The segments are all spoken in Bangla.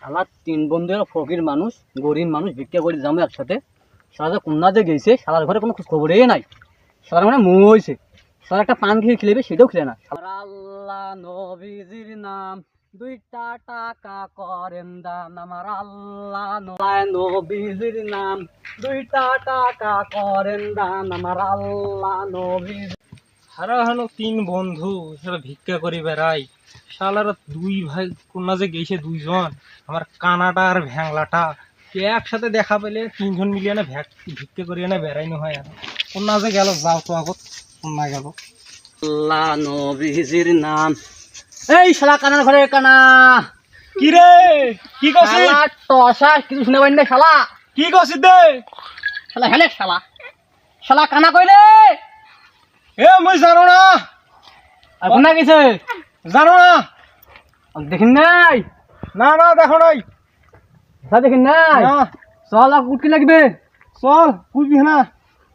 আমার তিন বন্ধু ফকির মানুষ, গরিব মানুষ, ভিক্ষা করে যাবো একসাথে। সারা কন্যা যে গেছে, সারার ঘরে কোনো খোঁজ খবরই নাই। সারা মানে মইছে, সারা একটা পান খেয়ে খেলেবে, সেটাও খেলে না। আল্লাহ নবীজির নাম, দুইটা টাকা করেন দান। আমার আল্লাহ নবীজির নাম, দুইটা টাকা করেন দান। আমার আল্লাহ নবীজির। হারা হলো তিন বন্ধু সারা ভিক্ষা করি বেড়াই। শালারা দুই ভাই কন্যা যে গেছে দুইজন, আমার কানাটা আর ভ্যাংলাটা কে একসাথে দেখা পেলে তিনজন মিলিয়ে না ভিক্ষা করিয়ে না বেড়াইনো হয়। আর কন্যা যে গেল, যাও তো আগত কন্যা গেল। আল্লাহ নবীজির নাম। এই শালা কানার ঘরে কানা, কি রে কি করছিস? শালা টসা কিছু শুনে পাই না। শালা কি করছিস দে? শালা হেলে শালা, শালা কানা কইলে এ মুই জানো না। আর কোনা গেছে জানো না? দেখিন নাই? না না দেখো নাই। দেখিন নাই? না। চল কুটকি লাগবে, চল বুঝবি না।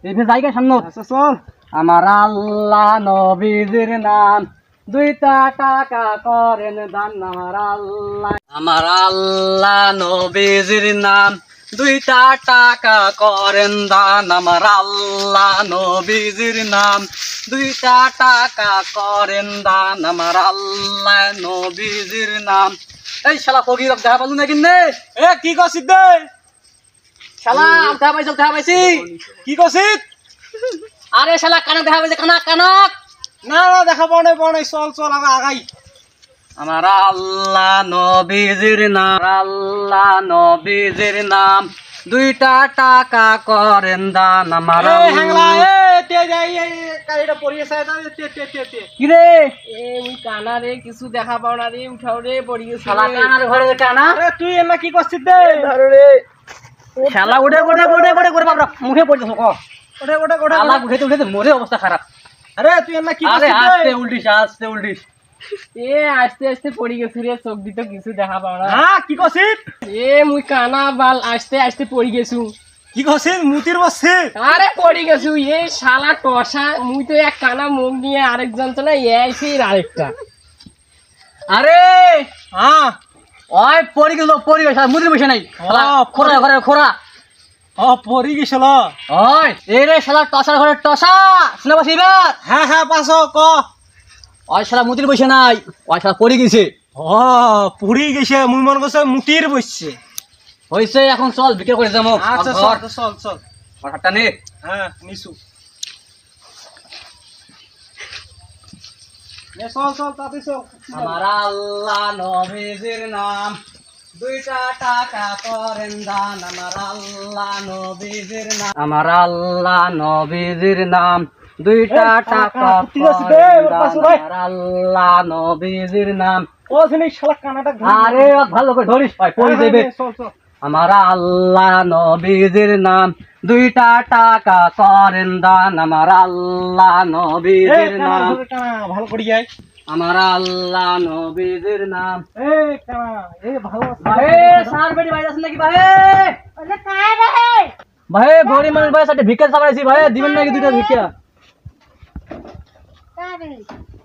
এই জায়গা সামনে। আচ্ছা চল। আমার আল্লাহ নবীজির নাম, দুইটা টাকা করেন দান। আমার আল্লাহ নবীজির নাম, দুইটা টাকা করেন দান। আমার আল্লাহ নবীজির নাম, দুইটা টাকা করেন দান। আমার আল্লাহ নবীজির নাম। এই শালা ফকির দেখা পালু না কিনে? এ কি করছিস দে? শালা দেখা পাইছ? দেখা পাইছি। কি করছিস? আরে শালা কানা দেখা পাইছে, কানা কানক। না না দেখা পাও নাই। চল চল আগাই। আমার আল্লাহ নবীজির নাম, আল্লাহ নবীজির নাম, দুইটা টাকা করেন দান। আমার কিরে কানা রে কিছু দেখা পাও না রে, উঠাও রে পড়ি গেছে। শালা কানার ঘরে কানা। তুই এমন কি করছিস দে? শালা উঠে উঠে উঠে উঠে করে বাবা মুখে পড়তেছ। ওঠে ওঠে ওঠে। শালা উঠে উঠে মরে অবস্থা খারাপ। আরে তুই এমন কি আরে করছিস আস্তে দে? উল্টিস, আস্তে উল্টিস। এ আস্তে আস্তে পড়ি গেছি রে, চোখ দিতে কিছু দেখা পাও না। হ্যাঁ কি করছিস? এ মুই কানা বাল আস্তে আস্তে পড়ি গেছু। কি করছিস? মুতির বসছিস? আরে পড়ি গেছু। এ শালা টসা, মুই তো এক কানা মুখ নিয়ে আরেকজন তো না, এসে আরেকটা। আরে হ্যাঁ। ওই পড়ি গেল, পড়ি গেছে, মুদির বসে নাই। খোরা ঘরে খোরা। ও পড়ি গেছিল। ওই এই রে শালা টসার ঘরে টসা, শুনে পাচ্ছি এবার? হ্যাঁ হ্যাঁ পাস ক। ওই শালা মুতির বসে নাই, ওই শালা পড়ে গেছে। ও পুড়ি গেছে, মুই মন করছে মুতির বসছে। হয়েছে, এখন চল বিক্রি করে যাবো। আচ্ছা চল চল চল। হাতটা নে। হ্যাঁ নিছু। চল চল তাতে চল। আমার আল্লাহ নবীজির নাম, দুইটা টাকা করেন দান। আমার আল্লাহ নবীজির নাম, আমার আল্লাহ নবীজির নাম, দুইটা টাকা করেন দান। আমার আল্লাহ নবীজির নাম। ও শুনি শালা কানাটা আরে ভালো করে ধরিস, ভাই পড়ে যাবে। চল চল। আমার আল্লাহ নবীজির নাম, দুইটা টাকা করেন দান। আমার আল্লাহ নবীজির নাম, ভালো করি যাই। আমার আল্লাহ নবীজির নাম। ভালো ভাই সার বেটি ভাই আছেন নাকি? ভাই ভাই গরিব মানুষ ভাই, সাথে ভিক্ষা চাপাইছি ভাই, দিবেন নাকি দুইটা ভিক্ষা?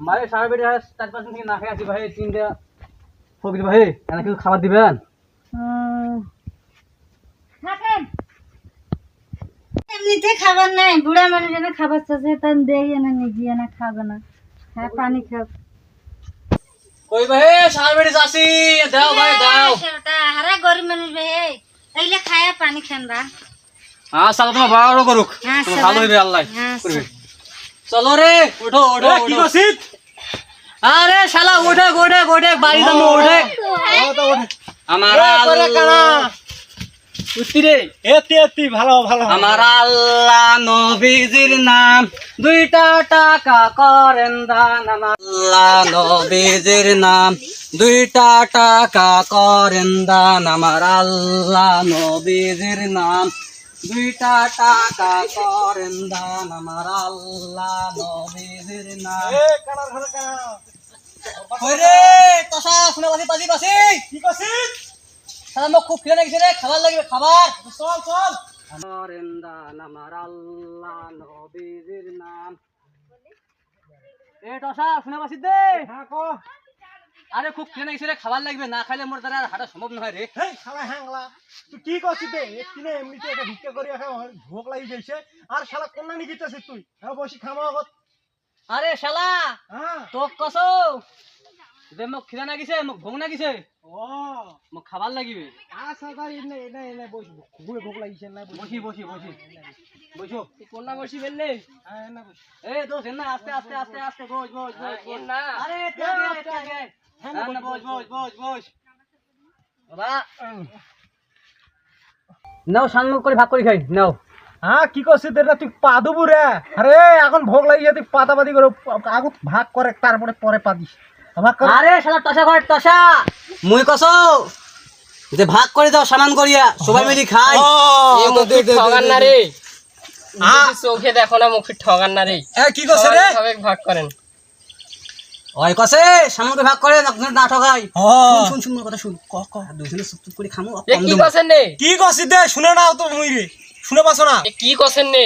ভাই সার বেটি 4-5 দিন থেকে না খেয়ে আছি ভাই, 3টা ফকির ভাই, এনে কিছু খাবার দিবেন? এমনিতে খাবার নাই, বুড়া মানুষ এনে খাবার চাচ্ছে, তার দেই এনে নিগি এনে খাবে না। হ্যাঁ পানি খাও। কই ভাই সার বেটি চাচি, দাও ভাই দাও। হারা গরিব মানুষ ভাই, এইলে খায়া পানি খান বা। হ্যাঁ সালা তোমার বড় করুক, হ্যাঁ, তোমার ভালো হইবে আল্লাহ হ্যাঁ, করবে। চলো রে ওঠো ওঠো কি ওঠো। করছিস? আরে শালা ওঠে ওঠে ওঠে, বাড়ি যাবো ওঠে। আমার আল্লাহ উঠতি রে। এতি এতি ভালো ভালো। আমার আল্লাহ নবীজির নাম, দুইটা টাকা করেন দান। আমার আল্লাহ নবীজির নাম, দুইটা টাকা করেন দান। আমার আল্লাহ নবীজির নাম, দুইটা টাকা করেন দান। আমার আল্লাহ নবীজির নাম। কানার ঘরে কানা। ওরে তসা শুনে বাসি বাসি বাসি। কি করছিস? শালা মোক খুব খিদে লেগেছে রে, খাবার লাগবে খাবার। চল চল। করেন দান। আমার আল্লাহ নবীজির নাম। এ টসা শুনে পাচ্ছিস দে? হ্যাঁ ক। আরে খুব খেয়ে নাইছে রে, খাবার লাগবে, না খাইলে মোর দ্বারা আর হাঁটা সম্ভব নয় রে। হেই শালা হ্যাংলা, তুই কি করছিস বে? এখানে এমনিতে একটা ভিক্ষা করি এখন ভোগ লাগি গেছে আর শালা কোন নিয়ে গিয়েছিস তুই? হ্যাঁ বসি খামা আগত। আরে শালা হ্যাঁ তো কসো যে মোক খিদা নাগিছে, মোক ভোগ নাগিছে, ও মোক খাবার লাগিবে। আচ্ছা তাই এনে এনে এনে বসবো, খুবই ভোগ লাগিছে না বসি বসি বসি বসো। কোনটা বসিবেন নে? হ্যাঁ এনে বস। এই দোষ না, আস্তে আস্তে আস্তে আস্তে বস বস বস বস। না আরে ত্যাগে ত্যাগে, হ্যাঁ না বস বস বস বস। বাবা নাও সামনে করে ভাগ করে খাই নাও। হ্যাঁ কি করছিস রে তুই পা দেবো রে? আরে এখন ভোগ লাগিয়ে তুই পাতাপাতি করে আগত ভাগ করে তারপরে পরে পা দিস ভাগ কর। আরে শালা টসা করে টসা, মুই কসো যে ভাগ করে দাও সামান করিয়া সবাই মিলি খাই। এই মুখে ঠগান না রে, যদি চোখে দেখো না মুখে ঠগান না রে। কি করছে রে? সবাই ভাগ করেন। ওই কসে সামান করে ভাগ করে না ঠগাই। হ্যাঁ শুন শুন মোর কথা শুন, ক ক দুজনে চুপ করে খামু। এ কি করছেন নে? কি করছিস দে শুনে নাও তো মুই রে, শুনে পাছো না? এ কি করছেন নে?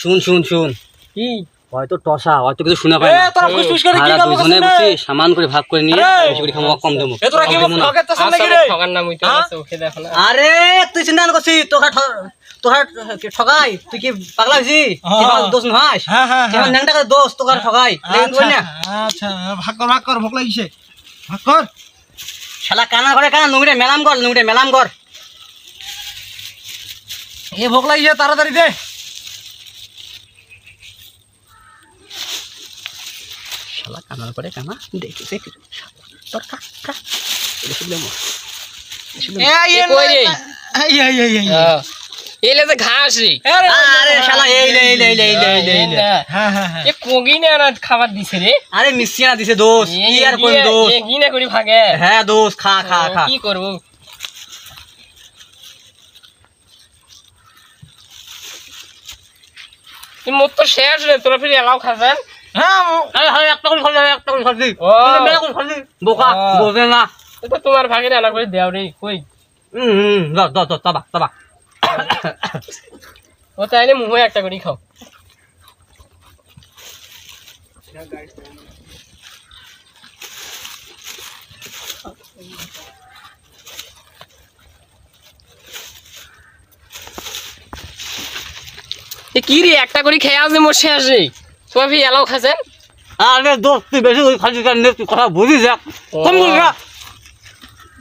শুন শুন শুন, কি হয়তো টসা হয়তো কিছু শুনে পাই এ না। তোরা ফুসফুস করে কি আর গল্প দুজনে করছিস বসে সামান করে ভাগ করে নিয়ে আরে! বেশি করে খামু, কম দেবো। এ তোরা কি ঠকে তো শুনে কি রে? ঠগান না মুই তো হ্যাঁ? চোখে দেখো না। আরে তুই চিন্তা না করছিস, তোহার ঠগাই, তুই কি পাগলা হইছিস? হ্যাঁ। দোষ নহাস, হ্যাঁ হ্যাঁ হ্যাঁ। ন্যাংটা দোষ তোকার ঠগাই লেকিন কই না। আচ্ছা ভাগ কর ভোগ লাগিছে ভাগ কর। শালা কানা ঘরে কানা নুংড়ে মেলাম কর, নুংড়ে মেলাম কর। এ ভোগ লাগিছে তাড়াতাড়ি দে। শালা কানার ঘরে কানা দেখিছে তোর খা খা এসব লেমো এ কই রে? হ্যাঁ এলে যে ঘাস রে। আরে শালা এই লে এই লে এই লে এই লে এই লে, এই লে। হ্যাঁ হ্যাঁ হ্যাঁ এ কোগিনে না খাবার দিছে রে। আরে মিশিয়া দিছে দোষ, কি আর কোন দোষ। এ গিনে করি ভাগে। হ্যাঁ দোষ, খা খা খা। কি করব? এই মোর তো শেষ রে, তোরা ফিরে এলাও খাবেন? হ্যাঁ আরে হয় একটা করে খালি, একটা করে খালি। ও। তুই মেলা করে খালি বোকা, ও। বোঝে না। এটা তোমার ভাগে না করে দেও রে। কই দাও দাও দাও, তাবা তাবা। ও তাইলে মুহে একটা করে খাও। এ কি রে, একটা করে খেয়ে আসে মোর শেষ রে। তোমার ফিরে এলাও খাচ্ছেন? আরে দোষ তুই বেশি করে খালি কারণে তুই কথা বুঝিস, কম করে খা।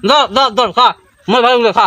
দাও দাও দাও খা, মই ভালো করে খা।